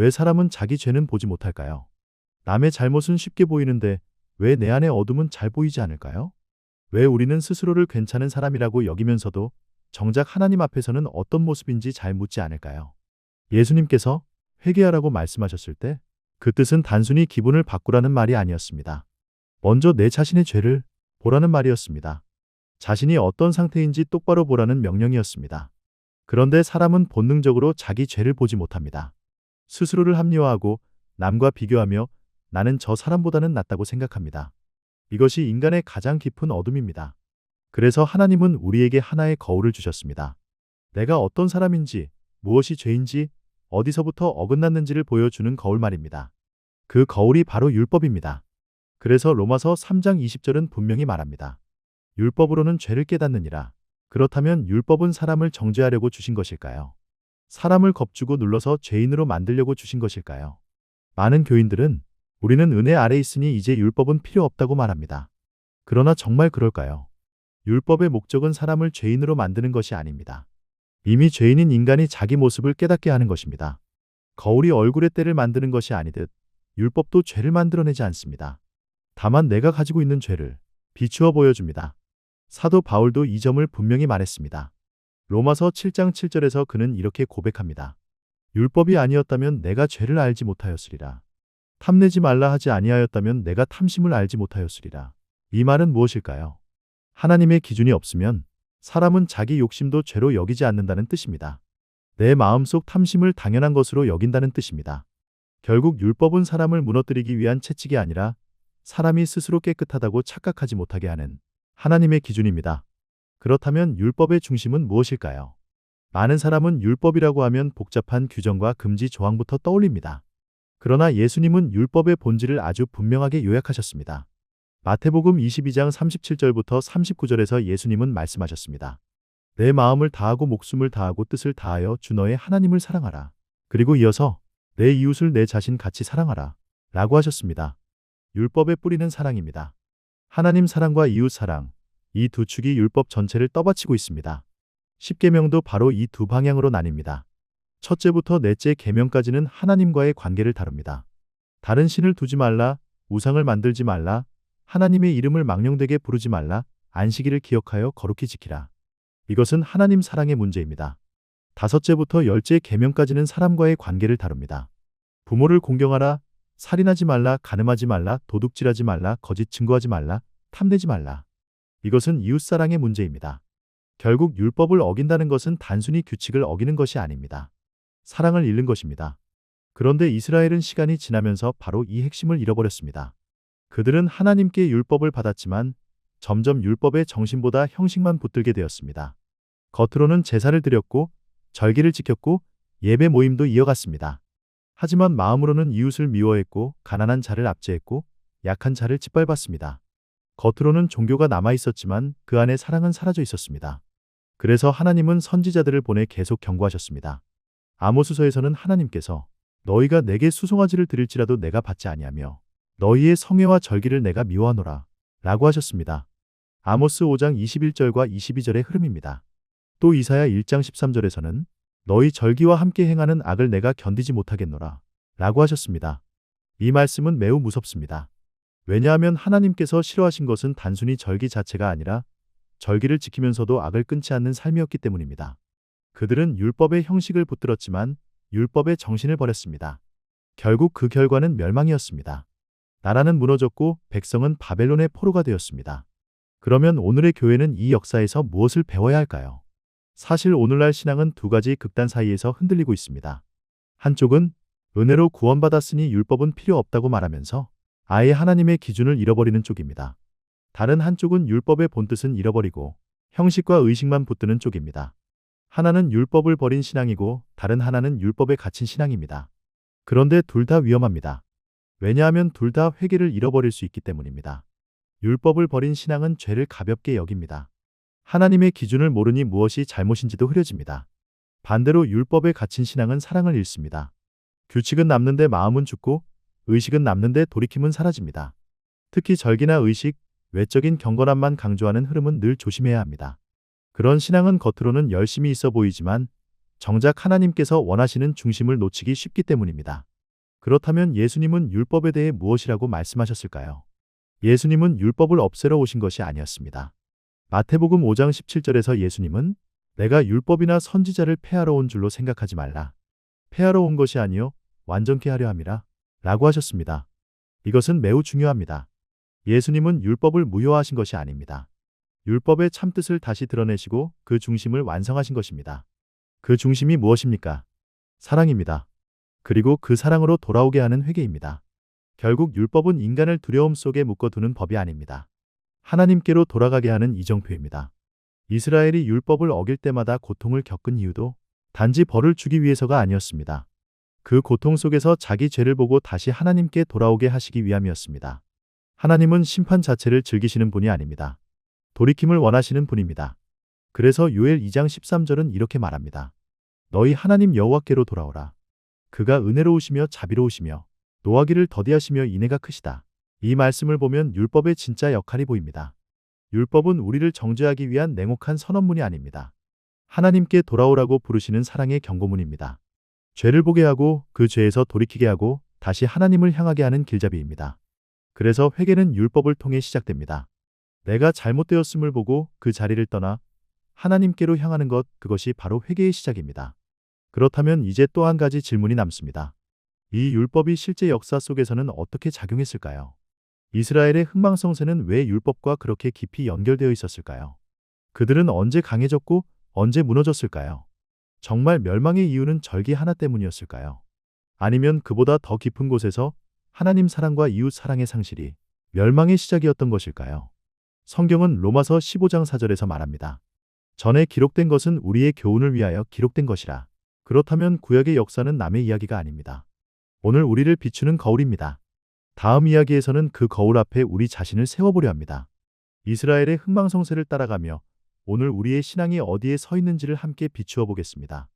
왜 사람은 자기 죄는 보지 못할까요? 남의 잘못은 쉽게 보이는데 왜 내 안의 어둠은 잘 보이지 않을까요? 왜 우리는 스스로를 괜찮은 사람이라고 여기면서도 정작 하나님 앞에서는 어떤 모습인지 잘 묻지 않을까요? 예수님께서 회개하라고 말씀하셨을 때 그 뜻은 단순히 기분을 바꾸라는 말이 아니었습니다. 먼저 내 자신의 죄를 보라는 말이었습니다. 자신이 어떤 상태인지 똑바로 보라는 명령이었습니다. 그런데 사람은 본능적으로 자기 죄를 보지 못합니다. 스스로를 합리화하고 남과 비교하며 나는 저 사람보다는 낫다고 생각합니다. 이것이 인간의 가장 깊은 어둠입니다. 그래서 하나님은 우리에게 하나의 거울을 주셨습니다. 내가 어떤 사람인지, 무엇이 죄인지, 어디서부터 어긋났는지를 보여주는 거울 말입니다. 그 거울이 바로 율법입니다. 그래서 로마서 3장 20절은 분명히 말합니다. 율법으로는 죄를 깨닫느니라. 그렇다면 율법은 사람을 정죄하려고 주신 것일까요? 사람을 겁주고 눌러서 죄인으로 만들려고 주신 것일까요? 많은 교인들은 우리는 은혜 아래 있으니 이제 율법은 필요 없다고 말합니다. 그러나 정말 그럴까요? 율법의 목적은 사람을 죄인으로 만드는 것이 아닙니다. 이미 죄인인 인간이 자기 모습을 깨닫게 하는 것입니다. 거울이 얼굴의 때를 만드는 것이 아니듯 율법도 죄를 만들어내지 않습니다. 다만 내가 가지고 있는 죄를 비추어 보여줍니다. 사도 바울도 이 점을 분명히 말했습니다. 로마서 7장 7절에서 그는 이렇게 고백합니다. 율법이 아니었다면 내가 죄를 알지 못하였으리라. 탐내지 말라 하지 아니하였다면 내가 탐심을 알지 못하였으리라. 이 말은 무엇일까요? 하나님의 기준이 없으면 사람은 자기 욕심도 죄로 여기지 않는다는 뜻입니다. 내 마음속 탐심을 당연한 것으로 여긴다는 뜻입니다. 결국 율법은 사람을 무너뜨리기 위한 채찍이 아니라 사람이 스스로 깨끗하다고 착각하지 못하게 하는 하나님의 기준입니다. 그렇다면 율법의 중심은 무엇일까요? 많은 사람은 율법이라고 하면 복잡한 규정과 금지 조항부터 떠올립니다. 그러나 예수님은 율법의 본질을 아주 분명하게 요약하셨습니다. 마태복음 22장 37절부터 39절에서 예수님은 말씀하셨습니다. 내 마음을 다하고 목숨을 다하고 뜻을 다하여 주 너의 하나님을 사랑하라. 그리고 이어서 내 이웃을 내 자신 같이 사랑하라. 라고 하셨습니다. 율법의 뿌리는 사랑입니다. 하나님 사랑과 이웃 사랑, 이 두 축이 율법 전체를 떠받치고 있습니다. 십계명도 바로 이 두 방향으로 나뉩니다. 첫째부터 넷째 계명까지는 하나님과의 관계를 다룹니다. 다른 신을 두지 말라, 우상을 만들지 말라, 하나님의 이름을 망령되게 부르지 말라, 안식일을 기억하여 거룩히 지키라. 이것은 하나님 사랑의 문제입니다. 다섯째부터 열째 계명까지는 사람과의 관계를 다룹니다. 부모를 공경하라, 살인하지 말라, 간음하지 말라, 도둑질하지 말라, 거짓 증거하지 말라, 탐내지 말라. 이것은 이웃사랑의 문제입니다. 결국 율법을 어긴다는 것은 단순히 규칙을 어기는 것이 아닙니다. 사랑을 잃는 것입니다. 그런데 이스라엘은 시간이 지나면서 바로 이 핵심을 잃어버렸습니다. 그들은 하나님께 율법을 받았지만 점점 율법의 정신보다 형식만 붙들게 되었습니다. 겉으로는 제사를 드렸고 절기를 지켰고 예배 모임도 이어갔습니다. 하지만 마음으로는 이웃을 미워했고 가난한 자를 압제했고 약한 자를 짓밟았습니다. 겉으로는 종교가 남아 있었지만 그 안에 사랑은 사라져 있었습니다. 그래서 하나님은 선지자들을 보내 계속 경고하셨습니다. 아모스서에서는 하나님께서 너희가 내게 수송아지를 드릴지라도 내가 받지 아니하며 너희의 성회와 절기를 내가 미워하노라 라고 하셨습니다. 아모스 5장 21절과 22절의 흐름입니다. 또 이사야 1장 13절에서는 너희 절기와 함께 행하는 악을 내가 견디지 못하겠노라 라고 하셨습니다. 이 말씀은 매우 무섭습니다. 왜냐하면 하나님께서 싫어하신 것은 단순히 절기 자체가 아니라 절기를 지키면서도 악을 끊지 않는 삶이었기 때문입니다. 그들은 율법의 형식을 붙들었지만 율법의 정신을 버렸습니다. 결국 그 결과는 멸망이었습니다. 나라는 무너졌고 백성은 바벨론의 포로가 되었습니다. 그러면 오늘의 교회는 이 역사에서 무엇을 배워야 할까요? 사실 오늘날 신앙은 두 가지 극단 사이에서 흔들리고 있습니다. 한쪽은 은혜로 구원받았으니 율법은 필요 없다고 말하면서 아예 하나님의 기준을 잃어버리는 쪽입니다. 다른 한쪽은 율법의 본뜻은 잃어버리고 형식과 의식만 붙드는 쪽입니다. 하나는 율법을 버린 신앙이고 다른 하나는 율법에 갇힌 신앙입니다. 그런데 둘 다 위험합니다. 왜냐하면 둘 다 회개를 잃어버릴 수 있기 때문입니다. 율법을 버린 신앙은 죄를 가볍게 여깁니다. 하나님의 기준을 모르니 무엇이 잘못인지도 흐려집니다. 반대로 율법에 갇힌 신앙은 사랑을 잃습니다. 규칙은 남는데 마음은 죽고 의식은 남는데 돌이킴은 사라집니다. 특히 절기나 의식, 외적인 경건함만 강조하는 흐름은 늘 조심해야 합니다. 그런 신앙은 겉으로는 열심히 있어 보이지만 정작 하나님께서 원하시는 중심을 놓치기 쉽기 때문입니다. 그렇다면 예수님은 율법에 대해 무엇이라고 말씀하셨을까요? 예수님은 율법을 없애러 오신 것이 아니었습니다. 마태복음 5장 17절에서 예수님은 내가 율법이나 선지자를 폐하러 온 줄로 생각하지 말라. 폐하러 온 것이 아니요 완전케 하려 함이라 라고 하셨습니다. 이것은 매우 중요합니다. 예수님은 율법을 무효화하신 것이 아닙니다. 율법의 참뜻을 다시 드러내시고 그 중심을 완성하신 것입니다. 그 중심이 무엇입니까? 사랑입니다. 그리고 그 사랑으로 돌아오게 하는 회개입니다. 결국 율법은 인간을 두려움 속에 묶어두는 법이 아닙니다. 하나님께로 돌아가게 하는 이정표입니다. 이스라엘이 율법을 어길 때마다 고통을 겪은 이유도 단지 벌을 주기 위해서가 아니었습니다. 그 고통 속에서 자기 죄를 보고 다시 하나님께 돌아오게 하시기 위함이었습니다. 하나님은 심판 자체를 즐기시는 분이 아닙니다. 돌이킴을 원하시는 분입니다. 그래서 요엘 2장 13절은 이렇게 말합니다. 너희 하나님 여호와께로 돌아오라. 그가 은혜로우시며 자비로우시며 노하기를 더디하시며 인애가 크시다. 이 말씀을 보면 율법의 진짜 역할이 보입니다. 율법은 우리를 정죄하기 위한 냉혹한 선언문이 아닙니다. 하나님께 돌아오라고 부르시는 사랑의 경고문입니다. 죄를 보게 하고 그 죄에서 돌이키게 하고 다시 하나님을 향하게 하는 길잡이입니다. 그래서 회개는 율법을 통해 시작됩니다. 내가 잘못되었음을 보고 그 자리를 떠나 하나님께로 향하는 것, 그것이 바로 회개의 시작입니다. 그렇다면 이제 또 한 가지 질문이 남습니다. 이 율법이 실제 역사 속에서는 어떻게 작용했을까요? 이스라엘의 흥망성쇠는 왜 율법과 그렇게 깊이 연결되어 있었을까요? 그들은 언제 강해졌고 언제 무너졌을까요? 정말 멸망의 이유는 절기 하나 때문이었을까요? 아니면 그보다 더 깊은 곳에서 하나님 사랑과 이웃 사랑의 상실이 멸망의 시작이었던 것일까요? 성경은 로마서 15장 4절에서 말합니다. 전에 기록된 것은 우리의 교훈을 위하여 기록된 것이라. 그렇다면 구약의 역사는 남의 이야기가 아닙니다. 오늘 우리를 비추는 거울입니다. 다음 이야기에서는 그 거울 앞에 우리 자신을 세워보려 합니다. 이스라엘의 흥망성쇠를 따라가며 오늘 우리의 신앙이 어디에 서 있는지를 함께 비추어 보겠습니다.